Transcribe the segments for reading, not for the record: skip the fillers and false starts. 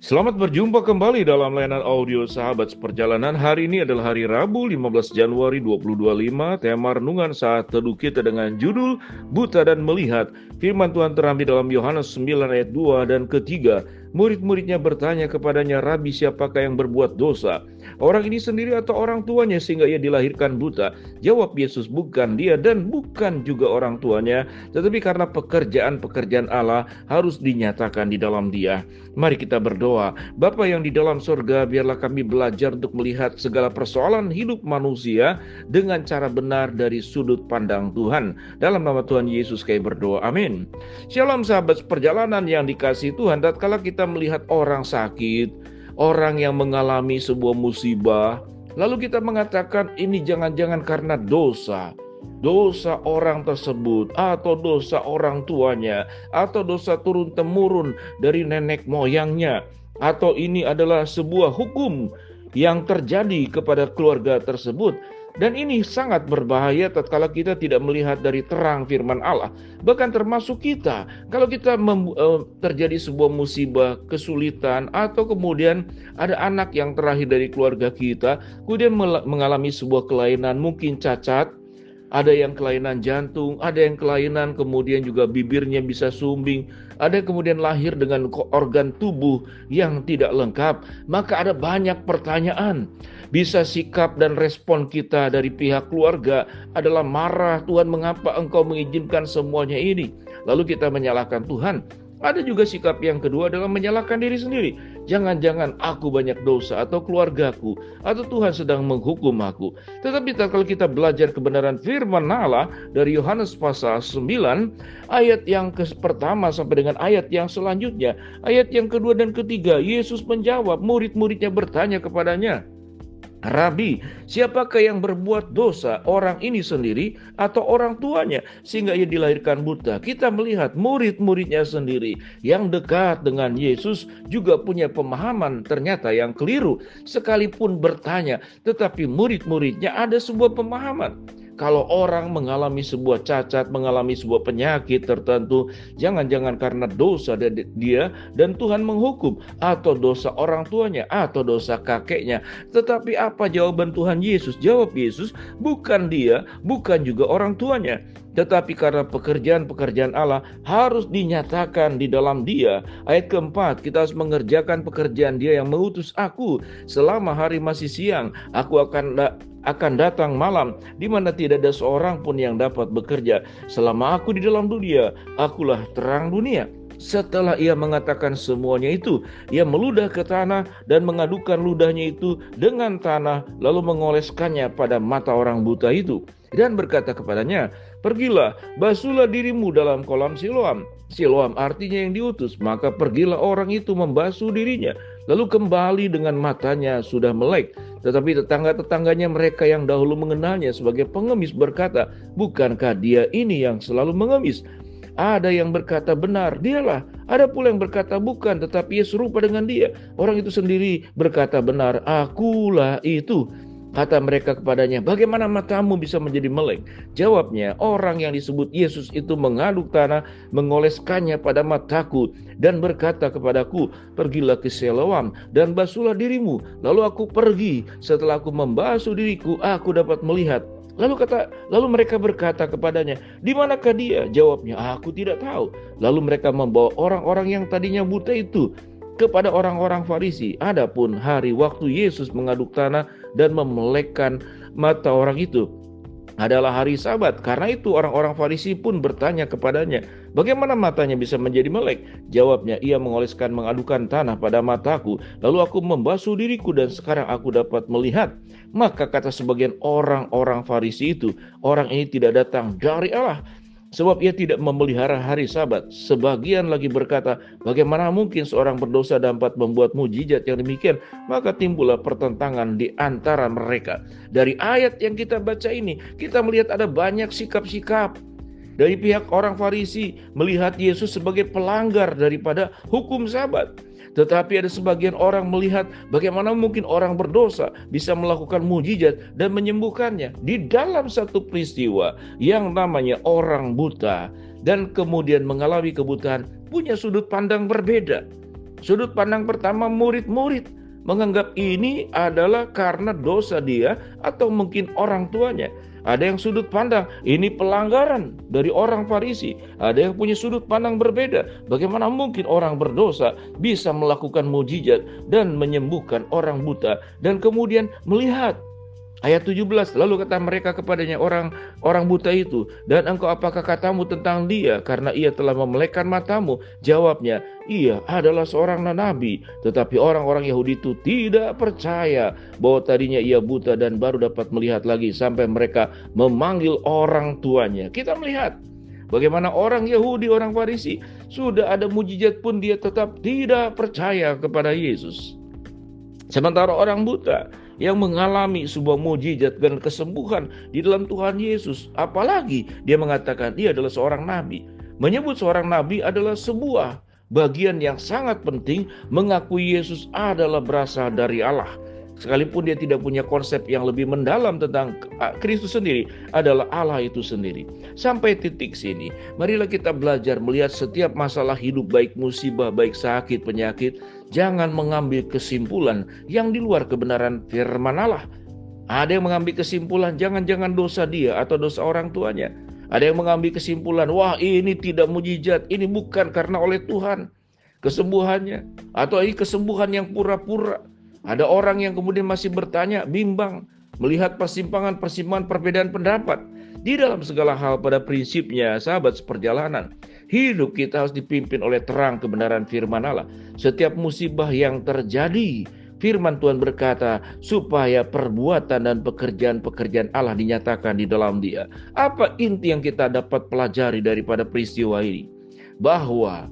Selamat berjumpa kembali dalam layanan audio Sahabat Seperjalanan. Hari ini adalah hari Rabu 15 Januari 2025. Tema renungan saat teduh kita dengan judul Buta dan Melihat. Firman Tuhan terambil dalam Yohanes 9 ayat 2 dan ketiga. Murid-muridnya bertanya kepadanya, "Rabi, siapakah yang berbuat dosa? Orang ini sendiri atau orang tuanya sehingga ia dilahirkan buta?" Jawab Yesus, "Bukan dia dan bukan juga orang tuanya, tetapi karena pekerjaan-pekerjaan Allah harus dinyatakan di dalam dia." Mari kita berdoa. Bapa yang di dalam surga, biarlah kami belajar untuk melihat segala persoalan hidup manusia dengan cara benar dari sudut pandang Tuhan. Dalam nama Tuhan Yesus kami berdoa, amin. Shalom sahabat perjalanan yang dikasihi Tuhan. Tatkala kita melihat orang sakit, orang yang mengalami sebuah musibah, lalu kita mengatakan ini jangan-jangan karena dosa orang tersebut, atau dosa orang tuanya, atau dosa turun-temurun dari nenek moyangnya, atau ini adalah sebuah hukum yang terjadi kepada keluarga tersebut. Dan ini sangat berbahaya tatkala kita tidak melihat dari terang firman Allah. Bahkan termasuk kita, kalau kita terjadi sebuah musibah, kesulitan, atau kemudian ada anak yang terakhir dari keluarga kita, kemudian mengalami sebuah kelainan, mungkin cacat, ada yang kelainan jantung, ada yang kelainan kemudian juga bibirnya bisa sumbing, ada yang kemudian lahir dengan organ tubuh yang tidak lengkap, maka ada banyak pertanyaan. Bisa sikap dan respon kita dari pihak keluarga adalah marah, "Tuhan, mengapa engkau mengizinkan semuanya ini?" Lalu kita menyalahkan Tuhan. Ada juga sikap yang kedua adalah menyalahkan diri sendiri. Jangan-jangan aku banyak dosa, atau keluargaku, atau Tuhan sedang menghukum aku. Tetapi kalau kita belajar kebenaran firman Allah dari Yohanes pasal 9, ayat yang pertama sampai dengan ayat yang selanjutnya, ayat yang kedua dan ketiga, Yesus menjawab, murid-muridnya bertanya kepadanya, "Rabi, siapakah yang berbuat dosa, orang ini sendiri atau orang tuanya sehingga ia dilahirkan buta?" Kita melihat murid-muridnya sendiri yang dekat dengan Yesus juga punya pemahaman ternyata yang keliru. Sekalipun bertanya, tetapi murid-muridnya ada sebuah pemahaman. Kalau orang mengalami sebuah cacat, mengalami sebuah penyakit tertentu, jangan-jangan karena dosa dia dan Tuhan menghukum, atau dosa orang tuanya, atau dosa kakeknya. Tetapi apa jawaban Tuhan Yesus? Jawab Yesus, bukan dia, bukan juga orang tuanya, tetapi karena pekerjaan-pekerjaan Allah harus dinyatakan di dalam dia. Ayat keempat, kita harus mengerjakan pekerjaan dia yang mengutus aku. Selama hari masih siang, aku akan datang malam, di mana tidak ada seorang pun yang dapat bekerja. Selama aku di dalam dunia, akulah terang dunia. Setelah ia mengatakan semuanya itu, ia meludah ke tanah dan mengadukan ludahnya itu dengan tanah, lalu mengoleskannya pada mata orang buta itu. Dan berkata kepadanya, "Pergilah, basuhlah dirimu dalam kolam Siloam." Siloam artinya yang diutus. Maka pergilah orang itu membasuh dirinya, lalu kembali dengan matanya sudah melek. Tetapi tetangga-tetangganya, mereka yang dahulu mengenalnya sebagai pengemis, berkata, "Bukankah dia ini yang selalu mengemis?" Ada yang berkata, "Benar, dialah." Ada pula yang berkata, "Bukan, tetapi ia serupa dengan dia." Orang itu sendiri berkata, "Benar, akulah itu." Kata mereka kepadanya, "Bagaimana matamu bisa menjadi melek?" Jawabnya, "Orang yang disebut Yesus itu mengaduk tanah, mengoleskannya pada mataku, dan berkata kepadaku, 'Pergilah ke Siloam dan basuhlah dirimu.' Lalu aku pergi. Setelah aku membasuh diriku, aku dapat melihat." Lalu mereka berkata kepadanya, "Di manakah dia?" Jawabnya, "Aku tidak tahu." Lalu mereka membawa orang-orang yang tadinya buta itu kepada orang-orang Farisi. Adapun hari waktu Yesus mengaduk tanah dan memelekkan mata orang itu adalah hari Sabat. Karena itu orang-orang Farisi pun bertanya kepadanya, "Bagaimana matanya bisa menjadi melek?" Jawabnya, "Ia mengadukan tanah pada mataku, lalu aku membasuh diriku dan sekarang aku dapat melihat." Maka kata sebagian orang-orang Farisi itu, "Orang ini tidak datang dari Allah, sebab ia tidak memelihara hari Sabat." Sebagian lagi berkata, "Bagaimana mungkin seorang berdosa dapat membuat mujizat yang demikian?" Maka timbullah pertentangan di antara mereka. Dari ayat yang kita baca ini, kita melihat ada banyak sikap-sikap dari pihak orang Farisi melihat Yesus sebagai pelanggar daripada hukum Sabat. Tetapi ada sebagian orang melihat bagaimana mungkin orang berdosa bisa melakukan mujizat dan menyembuhkannya. Di dalam satu peristiwa yang namanya orang buta dan kemudian mengalami kebutaan, punya sudut pandang berbeda. Sudut pandang pertama, murid-murid menganggap ini adalah karena dosa dia atau mungkin orang tuanya. Ada yang sudut pandang ini pelanggaran dari orang Farisi. Ada yang punya sudut pandang berbeda. Bagaimana mungkin orang berdosa bisa melakukan mujizat dan menyembuhkan orang buta dan kemudian melihat. Ayat 17, lalu kata mereka kepadanya orang buta itu, dan engkau apakah katamu tentang dia, karena ia telah memelekkan matamu? Jawabnya, ia adalah seorang nabi. Tetapi orang-orang Yahudi itu tidak percaya bahwa tadinya ia buta dan baru dapat melihat lagi, sampai mereka memanggil orang tuanya. Kita melihat bagaimana orang Yahudi, orang Farisi, sudah ada mujizat pun dia tetap tidak percaya kepada Yesus. Sementara orang buta yang mengalami sebuah mujizat dan kesembuhan di dalam Tuhan Yesus, apalagi dia mengatakan dia adalah seorang nabi. Menyebut seorang nabi adalah sebuah bagian yang sangat penting, mengakui Yesus adalah berasal dari Allah. Sekalipun dia tidak punya konsep yang lebih mendalam tentang Kristus sendiri, adalah Allah itu sendiri. Sampai titik sini, marilah kita belajar melihat setiap masalah hidup, baik musibah, baik sakit, penyakit, jangan mengambil kesimpulan yang di luar kebenaran firman Allah. Ada yang mengambil kesimpulan jangan-jangan dosa dia atau dosa orang tuanya. Ada yang mengambil kesimpulan, wah ini tidak mujizat, ini bukan karena oleh Tuhan kesembuhannya, atau ini kesembuhan yang pura-pura. Ada orang yang kemudian masih bertanya, bimbang, melihat persimpangan-persimpangan perbedaan pendapat. Di dalam segala hal pada prinsipnya, sahabat seperjalanan, hidup kita harus dipimpin oleh terang kebenaran firman Allah. Setiap musibah yang terjadi, firman Tuhan berkata, supaya perbuatan dan pekerjaan-pekerjaan Allah dinyatakan di dalam dia. Apa inti yang kita dapat pelajari daripada peristiwa ini? Bahwa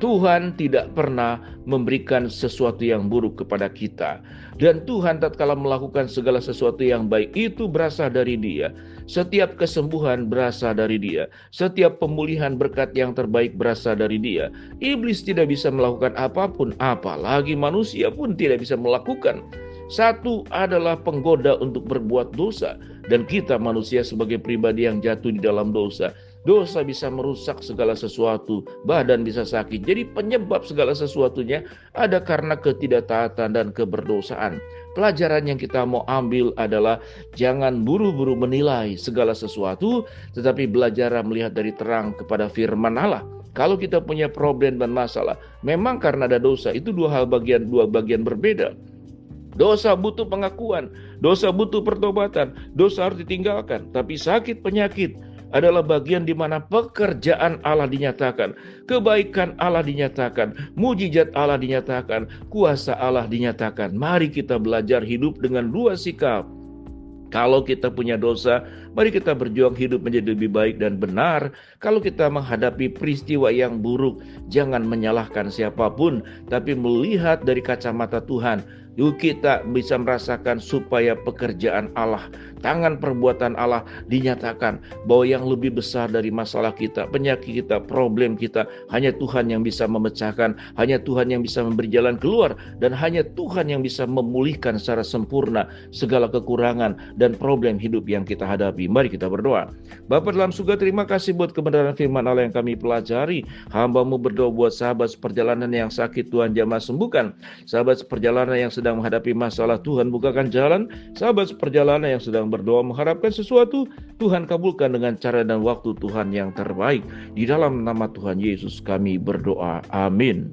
Tuhan tidak pernah memberikan sesuatu yang buruk kepada kita. Dan Tuhan tatkala melakukan segala sesuatu yang baik itu berasal dari Dia. Setiap kesembuhan berasal dari Dia. Setiap pemulihan berkat yang terbaik berasal dari Dia. Iblis tidak bisa melakukan apapun, apalagi manusia pun tidak bisa melakukan. Satu adalah penggoda untuk berbuat dosa. Dan kita manusia sebagai pribadi yang jatuh di dalam dosa. Dosa bisa merusak segala sesuatu, badan bisa sakit. Jadi penyebab segala sesuatunya ada karena ketidaktaatan dan keberdosaan. Pelajaran yang kita mau ambil adalah jangan buru-buru menilai segala sesuatu, tetapi belajar melihat dari terang kepada firman Allah. Kalau kita punya problem dan masalah, memang karena ada dosa, itu dua bagian berbeda. Dosa butuh pengakuan, dosa butuh pertobatan, dosa harus ditinggalkan. Tapi sakit penyakit adalah bagian di mana pekerjaan Allah dinyatakan, kebaikan Allah dinyatakan, mujizat Allah dinyatakan, kuasa Allah dinyatakan. Mari kita belajar hidup dengan dua sikap. Kalau kita punya dosa, mari kita berjuang hidup menjadi lebih baik dan benar. Kalau kita menghadapi peristiwa yang buruk, jangan menyalahkan siapapun, tapi melihat dari kacamata Tuhan. Yuk kita bisa merasakan supaya pekerjaan Allah, tangan perbuatan Allah dinyatakan bahwa yang lebih besar dari masalah kita, penyakit kita, problem kita, hanya Tuhan yang bisa memecahkan, hanya Tuhan yang bisa memberi jalan keluar, dan hanya Tuhan yang bisa memulihkan secara sempurna segala kekurangan dan problem hidup yang kita hadapi. Mari kita berdoa. Bapa dalam surga, terima kasih buat kebenaran firman Allah yang kami pelajari. Hamba-Mu berdoa buat sahabat seperjalanan yang sakit, Tuhan jamah sembuhkan. Sahabat seperjalanan yang sedang menghadapi masalah, Tuhan bukakan jalan. Sahabat seperjalanan yang sedang berdoa mengharapkan sesuatu, Tuhan kabulkan dengan cara dan waktu Tuhan yang terbaik. Di dalam nama Tuhan Yesus kami berdoa. Amin.